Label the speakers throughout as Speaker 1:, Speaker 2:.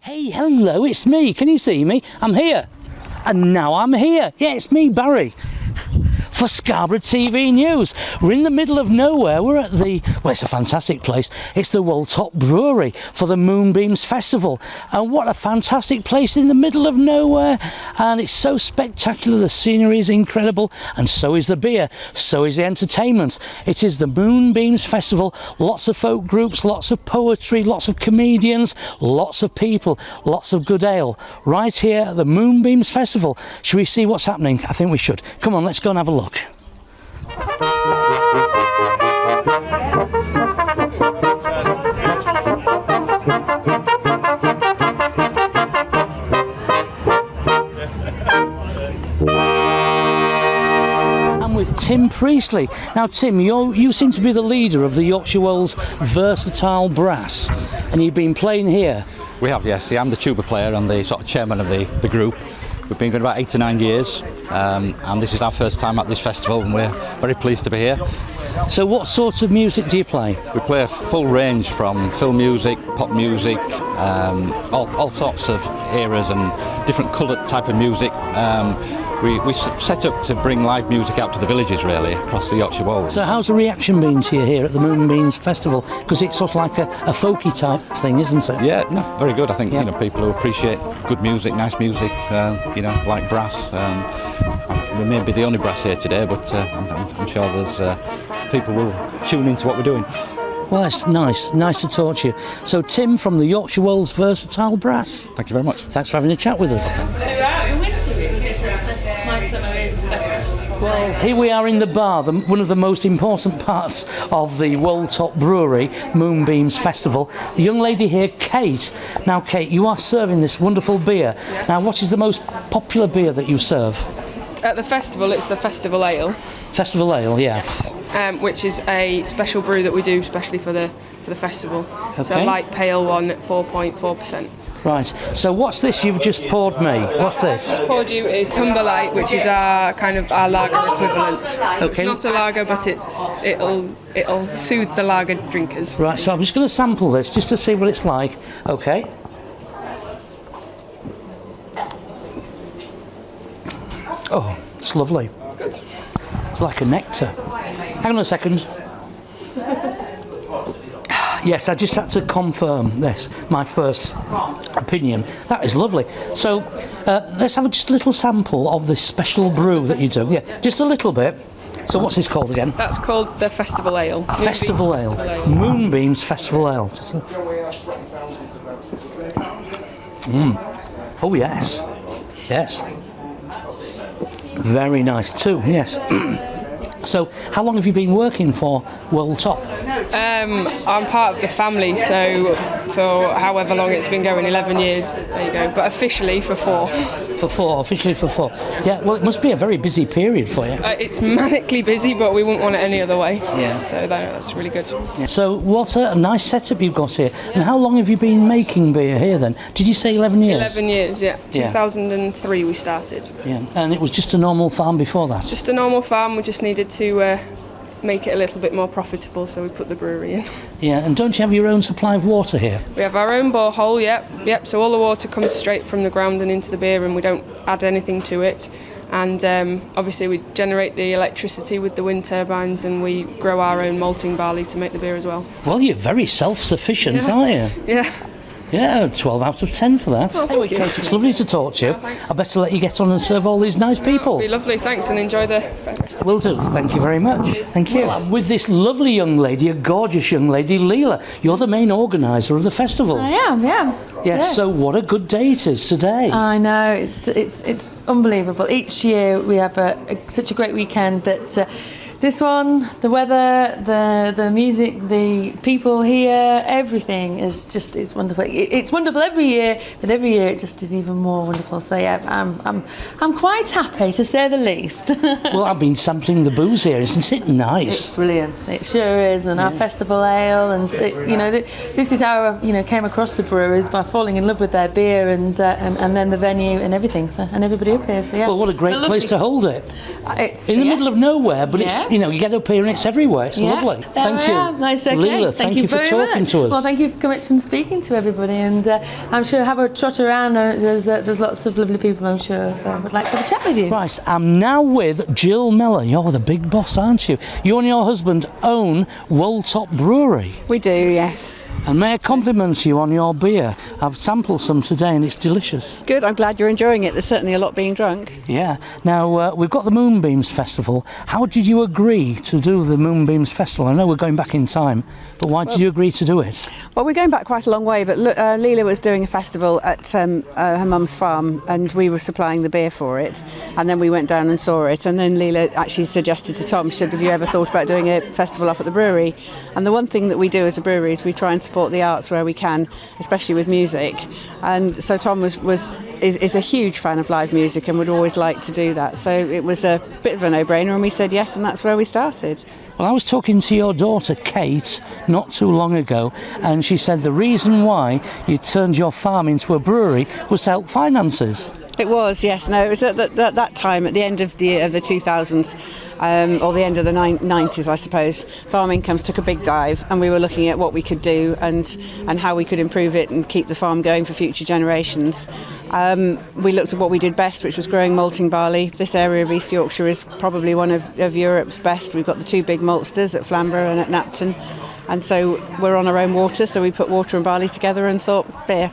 Speaker 1: Hey, hello, it's me. Can you see me? I'm here. And now I'm here. Yeah, it's me, Barry. For Scarborough TV News. We're in the middle of nowhere. We're at well, it's a fantastic place. It's the Wold Top Brewery for the Moonbeams Festival. And what a fantastic place in the middle of nowhere. And it's so spectacular. The scenery is incredible. And so is the beer. So is the entertainment. It is the Moonbeams Festival. Lots of folk groups, lots of poetry, lots of comedians, lots of people, lots of good ale. Right here at the Moonbeams Festival. Should we see what's happening? I think we should. Come on, let's go and have a look. I'm with Tim Priestley. Now Tim, you seem to be the leader of the Yorkshire Wolds Versatile Brass, and you've been playing here.
Speaker 2: We have, yes. I'm the tuba player and the sort of chairman of the group. We've been going about 8 to 9 years, and this is our first time at this festival, and we're very pleased to be here.
Speaker 1: So what sort of music do you play?
Speaker 2: We play a full range from film music, pop music, all sorts of eras and different coloured type of music. We set up to bring live music out to the villages, really, across the Yorkshire Wolds.
Speaker 1: So how's the reaction been to you here at the Moonbeams Festival? Because it's sort of like a folky type thing, isn't it?
Speaker 2: Yeah, no, very good. I think people who appreciate good music, nice music, like brass. We may be the only brass here today, but I'm sure there's people will tune into what we're doing.
Speaker 1: Well, that's nice to talk to you. So Tim from the Yorkshire Wolds Versatile Brass.
Speaker 2: Thank you very much.
Speaker 1: Thanks for having a chat with us. Well, here we are in the bar, one of the most important parts of the Wold Top Brewery, Moonbeams Festival. The young lady here, Kate. Now, Kate, you are serving this wonderful beer. Yeah. Now, what is the most popular beer that you serve?
Speaker 3: At the festival, it's the Festival Ale.
Speaker 1: Festival Ale, yeah.
Speaker 3: Yes, which is a special brew that we do especially for the festival.
Speaker 1: Okay.
Speaker 3: So a light pale one at 4.4%.
Speaker 1: Right, so what's this you've just poured me? What's this?
Speaker 3: What I've poured you is Humber Light, which is our lager equivalent.
Speaker 1: Okay.
Speaker 3: It's not a lager, but it'll soothe the lager drinkers.
Speaker 1: Right, so I'm just going to sample this just to see what it's like. Okay. Oh, it's lovely.
Speaker 3: Good.
Speaker 1: It's like a nectar. Hang on a second. Yes, I just had to confirm this, my first opinion. That is lovely. So let's have just a little sample of this special brew that you do. Yeah, just a little bit. So what's this called again?
Speaker 3: That's called the Festival Ale.
Speaker 1: Festival Ale. Moonbeams Festival Ale. Oh yes. Yes. Very nice too, yes. So, how long have you been working for Wold Top?
Speaker 3: I'm part of the family, so for however long it's been going, 11 years, there you go, but officially for 4.
Speaker 1: Officially for 4. Yeah, well, it must be a very busy period for you.
Speaker 3: It's manically busy, but we wouldn't want it any other way.
Speaker 1: Yeah.
Speaker 3: So that's really good.
Speaker 1: Yeah. So, what a nice setup you've got here. And how long have you been making beer here then? Did you say 11 years?
Speaker 3: 11 years, yeah. 2003 we started.
Speaker 1: Yeah, and it was just a normal farm before that?
Speaker 3: Just a normal farm, we just needed to make it a little bit more profitable, so we put the brewery in.
Speaker 1: Yeah, and don't you have your own supply of water here?
Speaker 3: We have our own borehole, yep, so all the water comes straight from the ground and into the beer, and we don't add anything to it. And obviously we generate the electricity with the wind turbines, and we grow our own malting barley to make the beer as well.
Speaker 1: Well, you're very self-sufficient, aren't you?
Speaker 3: Yeah.
Speaker 1: Yeah, 12 out of 10 for that.
Speaker 3: Oh,
Speaker 1: anyway, Kate, it's lovely to talk to you. I better let you get on and serve all these nice people.
Speaker 3: It'll be lovely, thanks, and enjoy the festival.
Speaker 1: Will do. Thank you very much. Thank you. Well, I'm with this lovely young lady, a gorgeous young lady, Leela. You're the main organiser of the festival.
Speaker 4: I am, yeah.
Speaker 1: Yes, so what a good day it is today.
Speaker 4: I know, it's unbelievable. Each year we have such a great weekend, but this one, the weather, the music, the people here, everything is wonderful. It's wonderful every year, but every year it just is even more wonderful. So yeah, I'm quite happy, to say the least.
Speaker 1: Well, I've been sampling the booze here. Isn't it nice?
Speaker 4: It's brilliant. It sure is. And our festival ale, and this is how I came across the brewers, by falling in love with their beer and then the venue and everything. So and everybody up here. So yeah.
Speaker 1: Well, what a great place to hold it.
Speaker 4: It's
Speaker 1: in the middle of nowhere, but it's you know, you get up here and it's everywhere. It's lovely.
Speaker 4: There
Speaker 1: Thank
Speaker 4: we
Speaker 1: you.
Speaker 4: are. Nice, okay.
Speaker 1: Leela, thank you for
Speaker 4: very
Speaker 1: talking
Speaker 4: much.
Speaker 1: to us.
Speaker 4: Well, thank you for coming and speaking to everybody, and I'm sure have a trot around. There's lots of lovely people, I'm sure, would like to have a chat with you.
Speaker 1: Right, I'm now with Jill Miller. You're the big boss, aren't you? You and your husband own Wold Top Brewery.
Speaker 5: We do, yes.
Speaker 1: And may I compliment you on your beer? I've sampled some today and it's delicious.
Speaker 5: Good, I'm glad you're enjoying it. There's certainly a lot being drunk.
Speaker 1: Yeah. Now, we've got the Moonbeams Festival. How did you agree to do the Moonbeams Festival? I know we're going back in time, but why did you agree to do it?
Speaker 5: Well, we're going back quite a long way, but Leila was doing a festival at her mum's farm, and we were supplying the beer for it, and then we went down and saw it, and then Leila actually suggested to Tom, she said, have you ever thought about doing a festival up at the brewery? And the one thing that we do as a brewery is we try and support the arts where we can, especially with music, and so Tom is a huge fan of live music and would always like to do that, so it was a bit of a no-brainer, and we said yes, and that's where we started.
Speaker 1: Well, I was talking to your daughter, Kate, not too long ago, and she said the reason why you turned your farm into a brewery was to help finances.
Speaker 5: It was, yes. No, it was at that time, at the end of the 2000s, or the end of the 90s, I suppose, farm incomes took a big dive, and we were looking at what we could do and how we could improve it and keep the farm going for future generations. We looked at what we did best, which was growing malting barley. This area of East Yorkshire is probably one of Europe's best. We've got the two big maltsters at Flamborough and at Knapton, and so we're on our own water, so we put water and barley together and thought beer.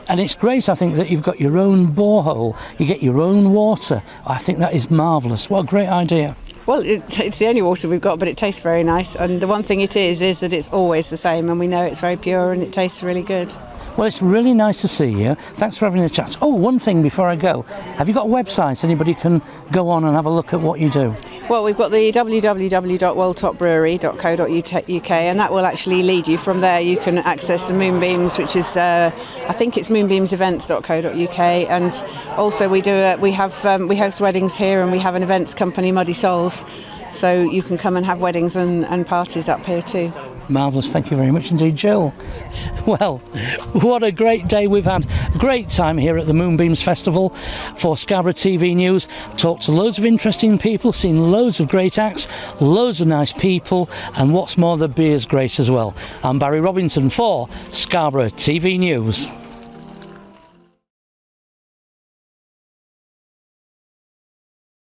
Speaker 1: And it's great, I think, that you've got your own borehole, you get your own water. I think that is marvellous. What a great idea.
Speaker 5: Well, it's the only water we've got, but it tastes very nice. And the one thing it is that it's always the same, and we know it's very pure and it tastes really good.
Speaker 1: Well, it's really nice to see you. Thanks for having a chat. Oh, one thing before I go. Have you got a website so anybody can go on and have a look at what you do?
Speaker 5: Well, we've got the www.woldtopbrewery.co.uk, and that will actually lead you. From there you can access the Moonbeams, which is I think it's moonbeamsevents.co.uk, and also we host weddings here, and we have an events company, Muddy Souls, so you can come and have weddings and parties up here too.
Speaker 1: Marvellous, thank you very much indeed, Jill. Well, what a great day we've had. Great time here at the Moonbeams Festival. For Scarborough TV News, talked to loads of interesting people, seen loads of great acts, loads of nice people, and what's more, the beer's great as well. I'm Barry Robinson for Scarborough TV News.